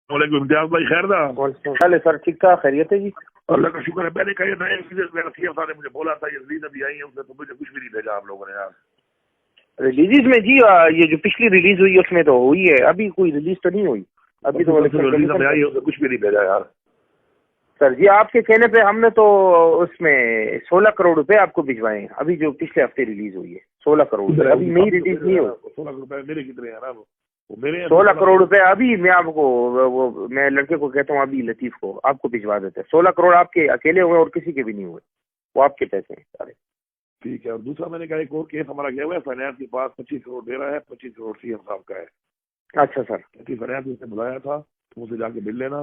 इम्तियाज भाई खैर था। चले सर, ठीक ठाक, खैरियत है जी। अल्लाह का शुक्र है। मैंने कहा नए सीएम साहब ने मुझे बोला था ये रिलीज अभी आई है, उसने तो मुझे कुछ भी नहीं भेजा आप लोगों ने यार। रिलीज में जी ये जो पिछली रिलीज हुई उसमें तो हुई है, अभी कोई रिलीज तो नहीं हुई अभी तो रिलीज में आई है, उसने कुछ भी नहीं भेजा यार। सर जी आपके कहने पे हमने तो उसमें 16 करोड़ रुपए आपको भिजवाए, अभी जो पिछले हफ्ते रिलीज हुई है 16 करोड़ रुपए, अभी नई रिलीज नहीं हुई। 16 करोड़ रुपए मेरे कितने हैं ना, वो मेरे 16 करोड़ रुपए अभी मैं आपको वो मैं लड़के को कहता हूँ अभी लतीफ को आपको भिजवा देते हैं। 16 करोड़ आपके अकेले हुए और किसी के भी नहीं हुए, वो आपके पैसे हैं सारे। ठीक है। और दूसरा मैंने कहा एक और केस हमारा गया हुआ है फाइनेंस के पास, 25 करोड़ दे रहा है, 25 करोड़ सीएम साहब का है। अच्छा सर, फाइनेंस उसने बुलाया था तो मुझे जाके मिल लेना।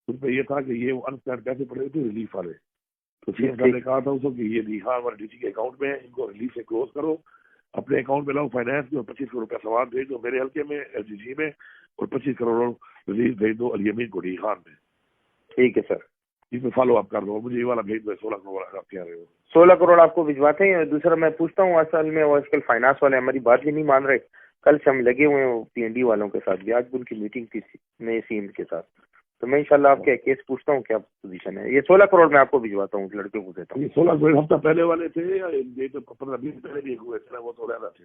उस पर यह था कि ये अनस्पैंड पैसे पड़े थे रिलीफ वाले, तो सीएम साहब ने कहा था उसको कि ये रिहान वाले डीसी के अकाउंट में है, इनको रिलीफ से क्लोज करो, अपने अकाउंट में लाओ फाइनेंस में, और 25 करोड़ रुपया सवाल भेज दो मेरे हल्के में एलजीजी में, और 25 करोड़ रिलीज भेज दो अमीन को रिहान में। ठीक है सर, इसमें फॉलो अप कर दो, मुझे ये वाला भेज दो। 16 करोड़ आप कह रहे हो? 16 करोड़ आपको भिजवाते हैं। दूसरा मैं पूछता हूँ, असल में वो आजकल फाइनेंस वाले हमारी बात भी नहीं मान रहे। कल से हम लगे हुए हैं पीएनडी वालों के साथ भी, आज भी उनकी मीटिंग थी नए सीएम के साथ, तो मैं इंशाल्लाह आपके केस पूछता हूँ क्या पोजीशन है। ये 16 करोड़ मैं आपको भिजवाता हूँ, लड़के को देता हूँ। 16 करोड़ हफ्ता पहले वाले थे या ये तो 15-20 पहले भी हुए थे ना, वो तो रहना थे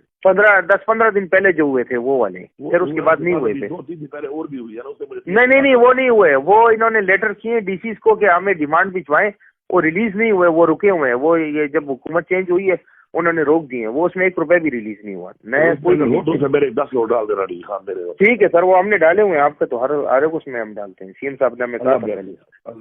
10-15 दिन पहले जो हुए थे वो वाले, फिर उसके बाद नहीं हुए थे। 2-3 दिन पहले और भी हुई है ना, उससे मुझे नहीं वो नहीं हुए। वो इन्होंने लेटर किए डीसीज को कि हमें डिमांड भिजवाएं, वो रिलीज नहीं हुए, वो रुके हुए हैं। वो ये जब हुकूमत चेंज हुई है उन्होंने रोक दिए, वो उसमें 1 रुपए भी रिलीज नहीं हुआ। नया कोई मेरे 10 करोड़ डाल देना मेरे। ठीक है सर, वो हमने डाले हुए हैं आपके, तो हर उसमें हम डालते हैं। सीएम साहब ने हमें कहा।